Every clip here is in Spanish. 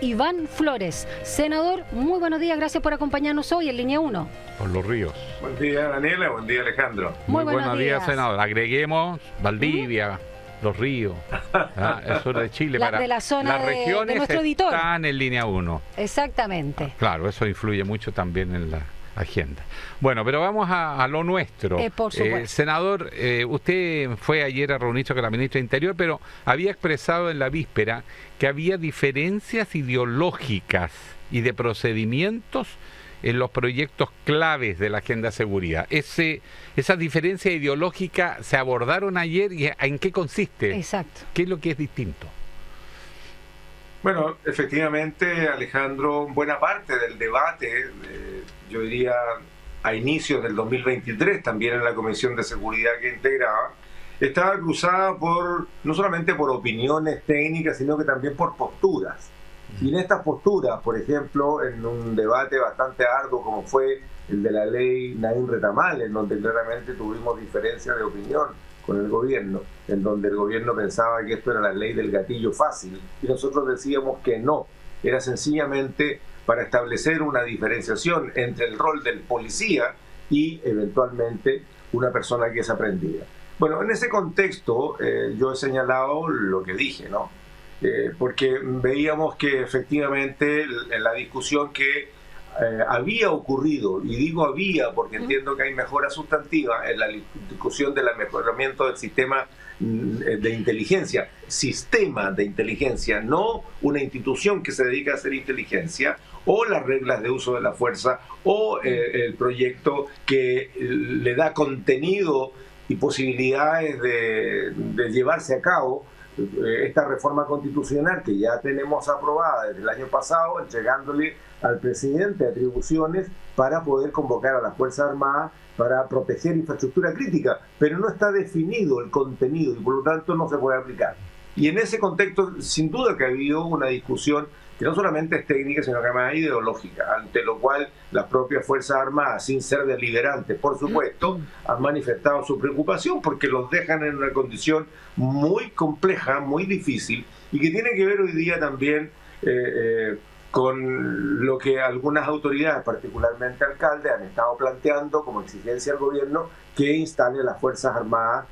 Iván Flores. Senador, muy buenos días, gracias por acompañarnos hoy en Línea 1. Por los ríos. Buen día, Daniela, buen día, Alejandro. Muy buenos días, senador. Agreguemos Valdivia, los ríos, el sur de Chile, para de la zona las regiones de nuestro editor. Están en Línea 1. Exactamente. Claro, eso influye mucho también en la agenda. Bueno, pero vamos a lo nuestro. Por supuesto. Senador, usted fue ayer a reunirse con la ministra de Interior, pero había expresado en la víspera que había diferencias ideológicas y de procedimientos en los proyectos claves de la agenda de seguridad. ¿Esas diferencias ideológicas se abordaron ayer y en qué consiste? Exacto. ¿Qué es lo que es distinto? Bueno, efectivamente, Alejandro, buena parte del debate, yo diría a inicios del 2023, también en la Comisión de Seguridad que integraba, estaba cruzada no solamente por opiniones técnicas, sino que también por posturas. Y en estas posturas, por ejemplo, en un debate bastante arduo como fue el de la ley Naim Retamal, en donde claramente tuvimos diferencias de opinión con el gobierno, en donde el gobierno pensaba que esto era la ley del gatillo fácil, y nosotros decíamos que no, era sencillamente para establecer una diferenciación entre el rol del policía y eventualmente una persona que es aprendida. Bueno, en ese contexto yo he señalado lo que dije, ¿no? Porque veíamos que efectivamente en la discusión que había ocurrido, y digo había porque entiendo que hay mejora sustantiva en la discusión del mejoramiento del sistema de inteligencia, sistema de inteligencia, no una institución que se dedica a hacer inteligencia, o las reglas de uso de la fuerza, o el proyecto que le da contenido y posibilidades de llevarse a cabo esta reforma constitucional que ya tenemos aprobada desde el año pasado, entregándole al presidente atribuciones para poder convocar a las Fuerzas Armadas para proteger infraestructura crítica, pero no está definido el contenido y por lo tanto no se puede aplicar. Y en ese contexto, sin duda que ha habido una discusión que no solamente es técnica, sino que además es ideológica, ante lo cual las propias Fuerzas Armadas, sin ser deliberantes, por supuesto, han manifestado su preocupación porque los dejan en una condición muy compleja, muy difícil, y que tiene que ver hoy día también con lo que algunas autoridades, particularmente alcaldes, han estado planteando como exigencia al gobierno que instale las Fuerzas Armadas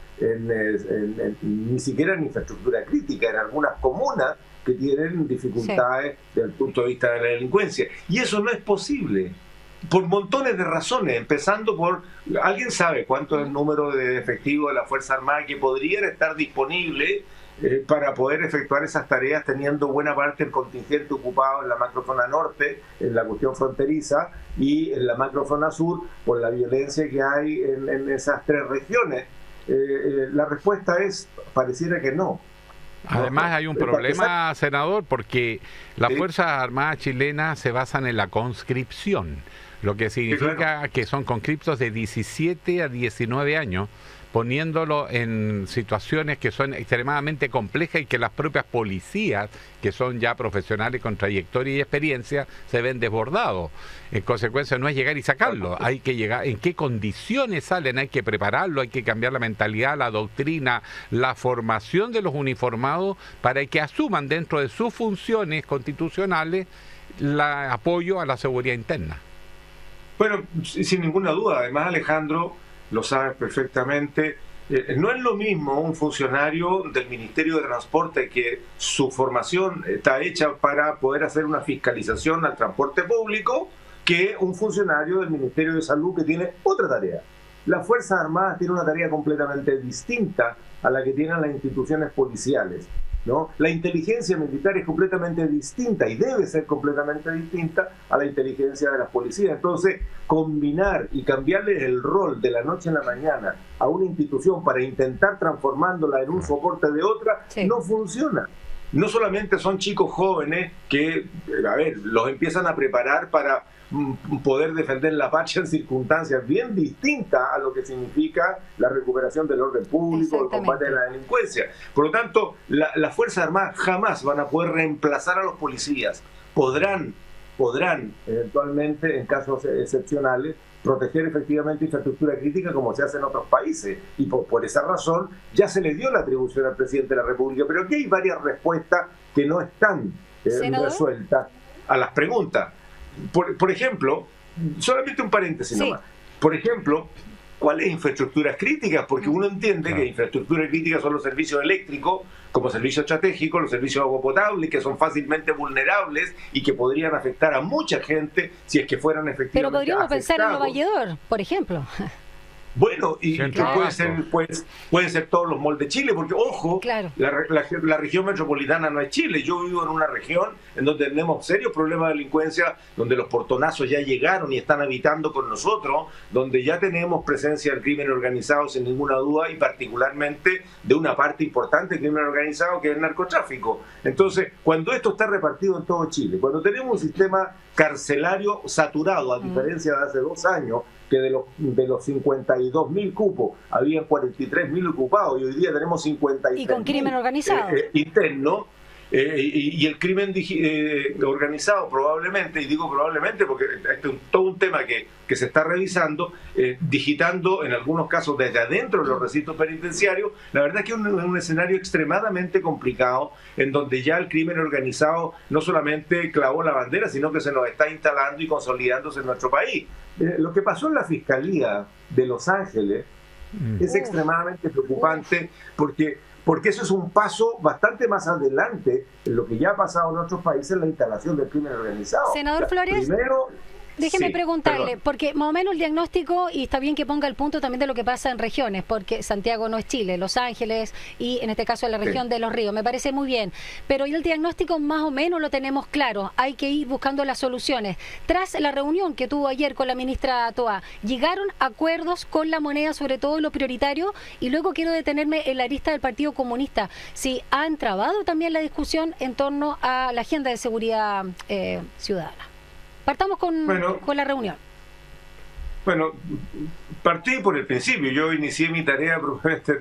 ni siquiera en infraestructura crítica, en algunas comunas que tienen dificultades desde el punto de vista de la delincuencia. Y eso no es posible, por montones de razones, empezando por, ¿alguien sabe cuánto es el número de efectivos de la Fuerza Armada que podrían estar disponibles para poder efectuar esas tareas, teniendo buena parte del contingente ocupado en la macrozona norte, en la cuestión fronteriza, y en la macrozona sur, por la violencia que hay en esas tres regiones? La respuesta es, pareciera que no. Además hay un problema, senador, porque las Fuerzas Armadas chilenas se basan en la conscripción, lo que significa que son conscriptos de 17 a 19 años, poniéndolo en situaciones que son extremadamente complejas y que las propias policías, que son ya profesionales con trayectoria y experiencia, se ven desbordados. En consecuencia, no es llegar y sacarlo, hay que llegar, en qué condiciones salen, hay que prepararlo, hay que cambiar la mentalidad, la doctrina, la formación de los uniformados para que asuman dentro de sus funciones constitucionales el apoyo a la seguridad interna. Bueno, sin ninguna duda, además, Alejandro, lo sabes perfectamente, no es lo mismo un funcionario del Ministerio de Transporte que su formación está hecha para poder hacer una fiscalización al transporte público que un funcionario del Ministerio de Salud que tiene otra tarea. Las Fuerzas Armadas tienen una tarea completamente distinta a la que tienen las instituciones policiales, ¿no? La inteligencia militar es completamente distinta y debe ser completamente distinta a la inteligencia de las policías. Entonces, combinar y cambiarle el rol de la noche a la mañana a una institución para intentar transformándola en un soporte de otra, no funciona. No solamente son chicos jóvenes que, los empiezan a preparar para poder defender la patria en circunstancias bien distintas a lo que significa la recuperación del orden público, el combate a la delincuencia. Por lo tanto, las Fuerzas Armadas jamás van a poder reemplazar a los policías. Podrán eventualmente, en casos excepcionales, proteger efectivamente infraestructura crítica como se hace en otros países, y por esa razón ya se le dio la atribución al presidente de la República, pero aquí hay varias respuestas que no están resueltas a las preguntas. Por ejemplo, solamente un paréntesis nomás. Por ejemplo, ¿cuáles infraestructuras críticas? Porque uno entiende que infraestructuras críticas son los servicios eléctricos como servicio estratégico, los servicios de agua potable, que son fácilmente vulnerables y que podrían afectar a mucha gente si es que fueran efectivamente Pero podríamos pensar en Nueva York, por ejemplo. Bueno, y pueden ser todos los malls de Chile, porque, ojo, la región metropolitana no es Chile. Yo vivo en una región en donde tenemos serios problemas de delincuencia, donde los portonazos ya llegaron y están habitando con nosotros, donde ya tenemos presencia del crimen organizado sin ninguna duda, y particularmente de una parte importante del crimen organizado, que es el narcotráfico. Entonces, cuando esto está repartido en todo Chile, cuando tenemos un sistema carcelario saturado, a diferencia de hace 2 años, que de los 52.000 cupos habían 43.000 ocupados, y hoy día tenemos 53.000 y con crimen organizado interno, y el crimen organizado probablemente, y digo probablemente porque este es todo un tema que se está revisando, digitando en algunos casos desde adentro de los recintos penitenciarios. La verdad es que es un escenario extremadamente complicado, en donde ya el crimen organizado no solamente clavó la bandera, sino que se nos está instalando y consolidándose en nuestro país. Lo que pasó en la Fiscalía de Los Ángeles es extremadamente preocupante, porque eso es un paso bastante más adelante en lo que ya ha pasado en otros países, la instalación del crimen organizado. Senador Flores, primero, déjeme preguntarle, porque más o menos el diagnóstico, y está bien que ponga el punto también de lo que pasa en regiones, porque Santiago no es Chile, Los Ángeles y en este caso la región de Los Ríos, me parece muy bien, pero el diagnóstico más o menos lo tenemos claro, hay que ir buscando las soluciones. Tras la reunión que tuvo ayer con la ministra Toá, ¿llegaron acuerdos con la moneda, sobre todo lo prioritario? Y luego quiero detenerme en la lista del Partido Comunista, si ha entrabado también la discusión en torno a la agenda de seguridad ciudadana. Partamos con la reunión. Bueno, partí por el principio. Yo inicié mi tarea probablemente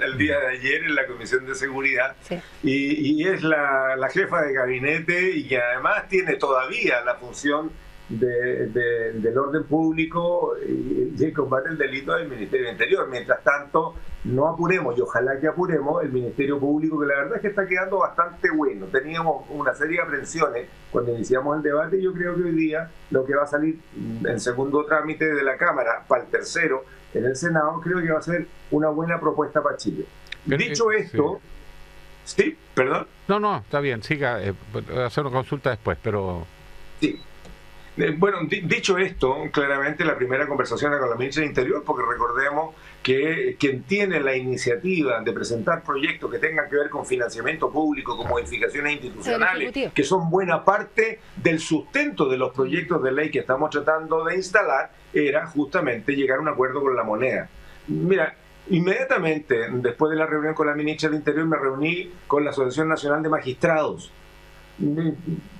el día de ayer en la Comisión de Seguridad, y es la jefa de gabinete, y que además tiene todavía la función del orden público y el combate al delito del Ministerio del Interior. Mientras tanto, no apuremos, y ojalá que apuremos, el Ministerio Público, que la verdad es que está quedando bastante bueno. Teníamos una serie de aprensiones cuando iniciamos el debate, y yo creo que hoy día lo que va a salir en segundo trámite de la Cámara para el tercero en el Senado, creo que va a ser una buena propuesta para Chile. Dicho esto, ¿sí? ¿Perdón? No, está bien, siga, hacer una consulta después, pero... Sí. Bueno, dicho esto, claramente la primera conversación era con la ministra del Interior, porque recordemos que quien tiene la iniciativa de presentar proyectos que tengan que ver con financiamiento público, con modificaciones institucionales, que son buena parte del sustento de los proyectos de ley que estamos tratando de instalar, era justamente llegar a un acuerdo con la moneda. Mira, inmediatamente después de la reunión con la ministra del Interior me reuní con la Asociación Nacional de Magistrados,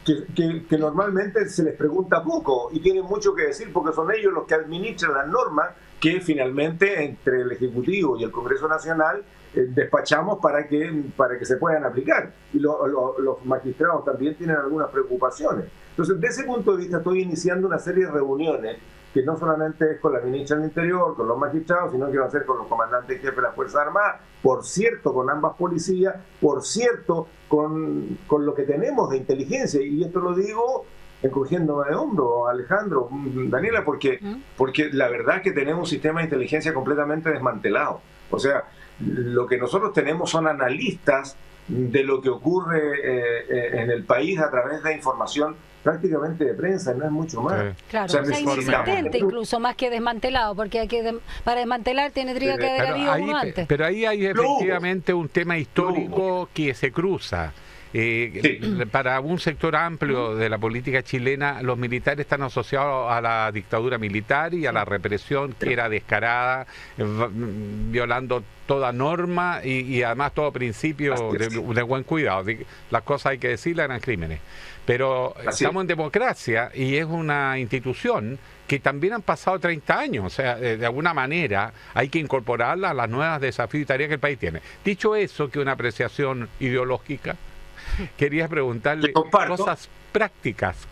que normalmente se les pregunta poco y tienen mucho que decir, porque son ellos los que administran las normas que finalmente entre el Ejecutivo y el Congreso Nacional despachamos para que se puedan aplicar, y los magistrados también tienen algunas preocupaciones. Entonces, desde ese punto de vista, estoy iniciando una serie de reuniones que no solamente es con la ministra del Interior, con los magistrados, sino que va a ser con los comandantes jefes de las Fuerzas Armadas, por cierto, con ambas policías, por cierto, con lo que tenemos de inteligencia. Y esto lo digo encogiéndome de hombro, Alejandro, Daniela, porque la verdad es que tenemos un sistema de inteligencia completamente desmantelado. O sea, lo que nosotros tenemos son analistas de lo que ocurre en el país a través de información prácticamente de prensa, no es mucho más. Claro, o sea, inexistente incluso, más que desmantelado, porque para desmantelar tendría que haber habido uno antes. Pero ahí hay efectivamente un tema histórico que se cruza. Para un sector amplio de la política chilena, los militares están asociados a la dictadura militar y a la represión que era descarada, violando toda norma y además todo principio de buen cuidado. Las cosas hay que decirlas, eran crímenes. Pero estamos en democracia y es una institución que también han pasado 30 años, o sea, de alguna manera hay que incorporarla a las nuevas desafíos y tareas que el país tiene. Dicho eso, que una apreciación ideológica, quería preguntarle cosas prácticas,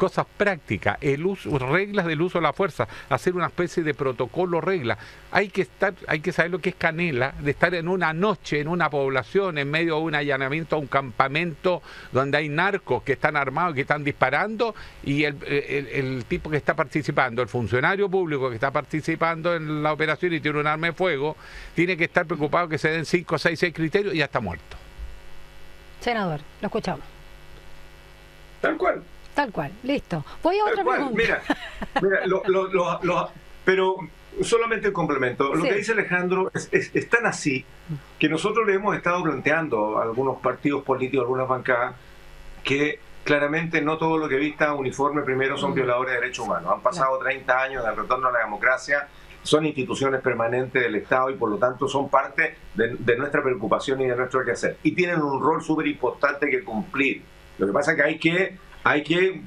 reglas del uso de la fuerza, hacer una especie de protocolo, regla. Hay que saber lo que es canela, de estar en una noche, en una población, en medio de un allanamiento a un campamento donde hay narcos que están armados, que están disparando, y el tipo que está participando, el funcionario público que está participando en la operación y tiene un arma de fuego, tiene que estar preocupado que se den 5, 6, 6 criterios y ya está muerto. Senador, lo escuchamos. Tal cual. Tal cual, listo. Voy a otra pregunta. Mira, pero solamente el complemento. Lo que dice Alejandro es tan así que nosotros le hemos estado planteando a algunos partidos políticos, a algunas bancadas, que claramente no todo lo que vista uniforme primero son violadores de derechos humanos. Han pasado 30 años del retorno a la democracia, son instituciones permanentes del Estado y por lo tanto son parte de nuestra preocupación y de nuestro quehacer. Y tienen un rol súper importante que cumplir. Lo que pasa es que hay que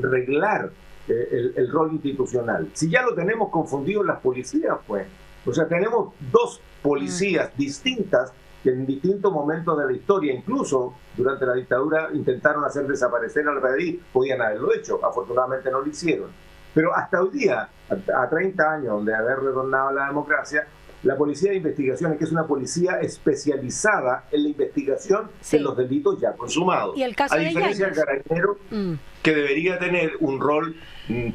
reglar el rol institucional. Si ya lo tenemos confundido en las policías, pues. O sea, tenemos dos policías distintas que en distintos momentos de la historia, incluso durante la dictadura, intentaron hacer desaparecer al PDI. Podían haberlo hecho, afortunadamente no lo hicieron. Pero hasta hoy día, a 30 años de haber retornado a la democracia, la Policía de Investigaciones, que es una policía especializada en la investigación de los delitos ya consumados. ¿Y el caso a diferencia del carabinero, que debería tener un rol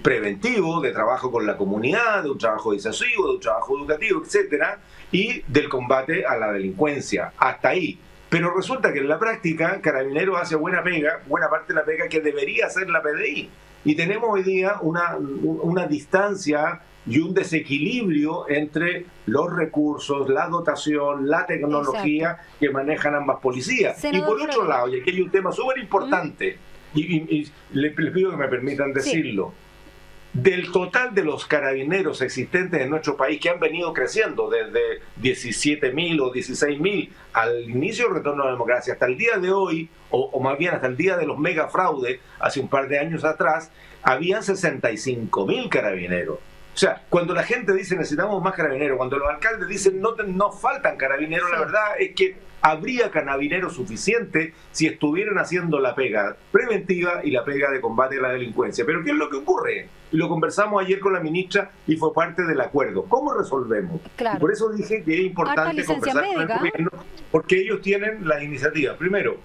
preventivo de trabajo con la comunidad, de un trabajo disuasivo, de un trabajo educativo, etcétera, y del combate a la delincuencia. Hasta ahí. Pero resulta que en la práctica, Carabinero hace buena parte de la pega que debería hacer la PDI. Y tenemos hoy día una distancia y un desequilibrio entre los recursos, la dotación, la tecnología que manejan ambas policías. Senador, y por otro lado, y aquí hay un tema súper importante, y les pido que me permitan decirlo, del total de los carabineros existentes en nuestro país, que han venido creciendo desde 17.000 o 16.000 al inicio del retorno a la democracia hasta el día de hoy, o más bien hasta el día de los megafraudes, hace un par de años atrás, habían 65.000 carabineros. O sea, cuando la gente dice necesitamos más carabineros, cuando los alcaldes dicen no faltan carabineros, la verdad es que habría carabineros suficientes si estuvieran haciendo la pega preventiva y la pega de combate a la delincuencia. Pero ¿qué es lo que ocurre? Lo conversamos ayer con la ministra y fue parte del acuerdo. ¿Cómo resolvemos? Claro. Y por eso dije que es importante conversar con el gobierno, porque ellos tienen las iniciativas. Primero,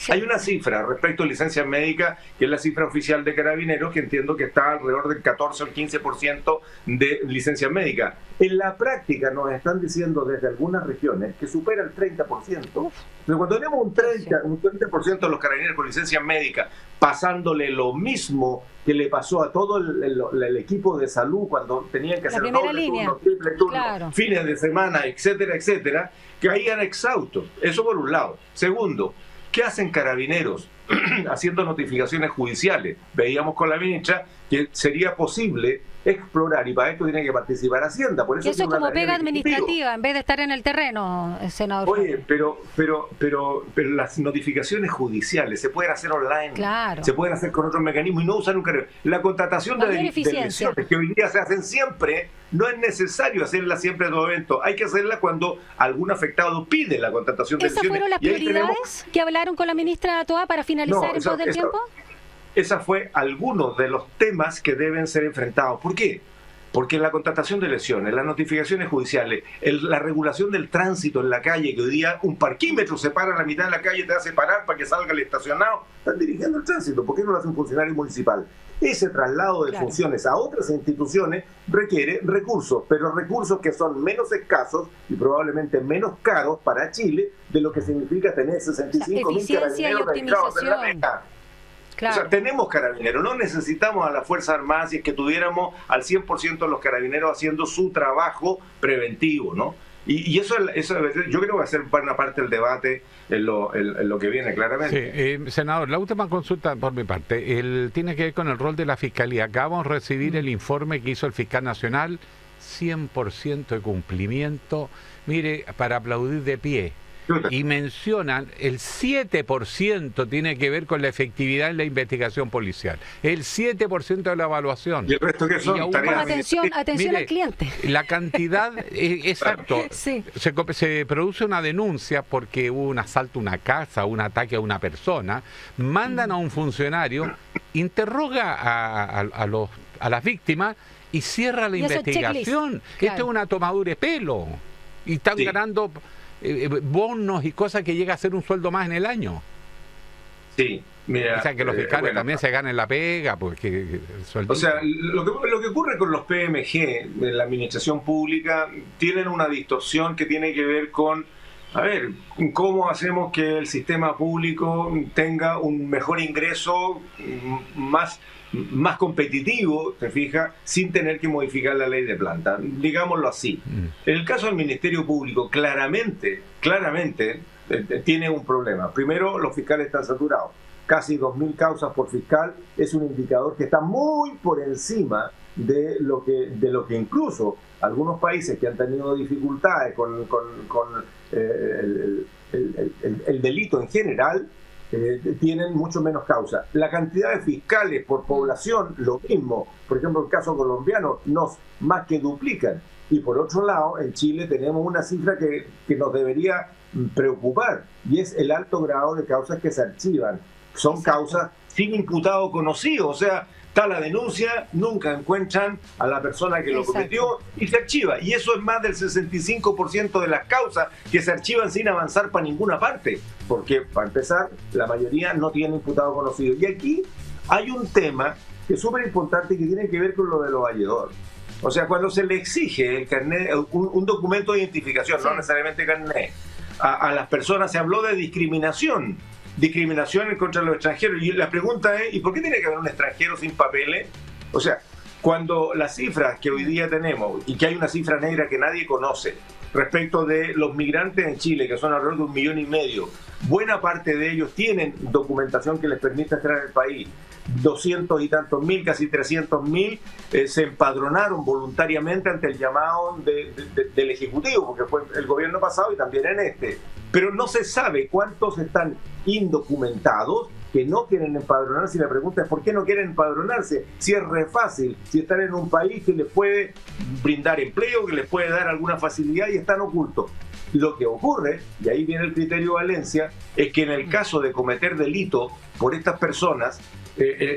hay una cifra respecto a licencias médicas, que es la cifra oficial de Carabineros, que entiendo que está alrededor del 14 o el 15% de licencias médicas. En la práctica nos están diciendo desde algunas regiones que supera el 30%. Pero cuando tenemos un 30% de los carabineros con licencias médicas, pasándole lo mismo que le pasó a todo el equipo de salud cuando tenían que hacer doble turno, triple turno, fines de semana, etcétera, etcétera, que ahí eran exhaustos. Eso por un lado. Segundo, ¿qué hacen carabineros haciendo notificaciones judiciales? Veíamos con la ministra que sería posible explorar, y para esto tiene que participar Hacienda. Por eso es como pega administrativa, en vez de estar en el terreno, senador. Oye, pero las notificaciones judiciales se pueden hacer online, se pueden hacer con otros mecanismos y no usar un carabinero. La contratación de lesiones que hoy día se hacen siempre, no es necesario hacerla siempre en todo evento. Hay que hacerla cuando algún afectado pide la contratación de lesiones. ¿Esas fueron las prioridades que hablaron con la ministra Toá para finalizar en pos del tiempo? Esa fue algunos de los temas que deben ser enfrentados. ¿Por qué? Porque la contratación de lesiones, las notificaciones judiciales, la regulación del tránsito en la calle, que hoy día un parquímetro se para en la mitad de la calle y te hace parar para que salga el estacionado, están dirigiendo el tránsito. ¿Por qué no lo hace un funcionario municipal? Ese traslado de funciones a otras instituciones requiere recursos, pero recursos que son menos escasos y probablemente menos caros para Chile de lo que significa tener 65.000 carabineros registrados en la meta. O sea, tenemos carabineros, no necesitamos a las Fuerzas Armadas si es que tuviéramos al 100% de los carabineros haciendo su trabajo preventivo, ¿no? Y eso yo creo que va a ser buena parte del debate en lo que viene, claramente. Sí, senador, la última consulta por mi parte, tiene que ver con el rol de la Fiscalía. Acabamos de recibir el informe que hizo el Fiscal Nacional, 100% de cumplimiento. Mire, para aplaudir de pie. y mencionan el 7% tiene que ver con la efectividad en la investigación policial. El 7% de la evaluación. ¿Y el resto qué son? Atención mire, al cliente. La cantidad, exacto. Sí. Se produce una denuncia porque hubo un asalto a una casa, un ataque a una persona, mandan a un funcionario, interroga a las víctimas y cierra la investigación. Claro. Esto es una tomadura de pelo. Y están ganando bonos y cosas que llega a ser un sueldo más en el año. Sí, mira. O sea, que los fiscales también se ganen la pega, porque o sea, lo que ocurre con los PMG en la administración pública tienen una distorsión que tiene que ver con, a ver, cómo hacemos que el sistema público tenga un mejor ingreso, más competitivo, te fijas, sin tener que modificar la ley de planta, digámoslo así. En el caso del Ministerio Público, claramente tiene un problema. Primero, los fiscales están saturados. Casi 2.000 causas por fiscal es un indicador que está muy por encima de lo que incluso algunos países que han tenido dificultades con el delito en general, tienen mucho menos causa. La cantidad de fiscales por población, lo mismo. Por ejemplo, el caso colombiano nos más que duplican. Y por otro lado, en Chile tenemos una cifra que nos debería preocupar, y es el alto grado de causas que se archivan. Son causas sin imputado conocido, o sea, está la denuncia, nunca encuentran a la persona que lo cometió y se archiva. Y eso es más del 65% de las causas que se archivan sin avanzar para ninguna parte. Porque, para empezar, la mayoría no tiene imputado conocido. Y aquí hay un tema que es súper importante y que tiene que ver con lo de los valledores. O sea, cuando se le exige el carnet, un documento de identificación, no necesariamente carnet, a las personas, se habló de discriminación contra los extranjeros. Y la pregunta es, ¿y por qué tiene que haber un extranjero sin papeles? O sea, cuando las cifras que hoy día tenemos, y que hay una cifra negra que nadie conoce, respecto de los migrantes en Chile, que son alrededor de 1,5 millones, buena parte de ellos tienen documentación que les permita entrar en el país. 200 y tantos mil, casi 300.000, se empadronaron voluntariamente ante el llamado del Ejecutivo, porque fue el gobierno pasado y también en este. Pero no se sabe cuántos están indocumentados que no quieren empadronarse, y la pregunta es ¿por qué no quieren empadronarse? Si es re fácil, si están en un país que les puede brindar empleo, que les puede dar alguna facilidad y están ocultos. Lo que ocurre, y ahí viene el criterio Valencia, es que en el caso de cometer delito por estas personas,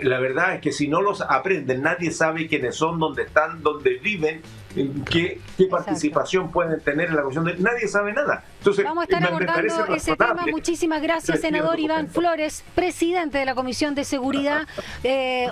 la verdad es que si no los aprenden, nadie sabe quiénes son, dónde están, dónde viven, qué participación pueden tener en la cuestión de... Nadie sabe nada. Entonces, vamos a estar abordando ese tema. Muchísimas gracias, senador Iván Flores, presidente de la Comisión de Seguridad.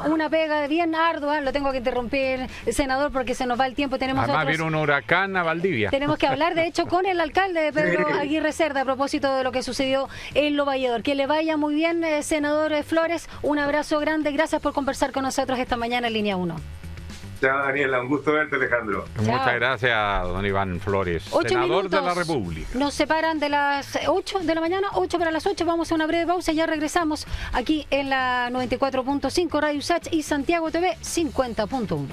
Una pega bien ardua, lo tengo que interrumpir, senador, porque se nos va el tiempo. Además viene un huracán a Valdivia. Tenemos que hablar, de hecho, con el alcalde de Pedro Aguirre Cerda a propósito de lo que sucedió en Lo Valledor. Que le vaya muy bien, senador Flores. Un abrazo grande. Gracias por conversar con nosotros esta mañana en Línea 1. Chao, Daniela, un gusto verte, Alejandro. Muchas gracias, don Iván Flores, senador de la República. Nos separan de las 8 de la mañana, 8 para las 8, vamos a una breve pausa y ya regresamos aquí en la 94.5 Radio USACH y Santiago TV 50.1.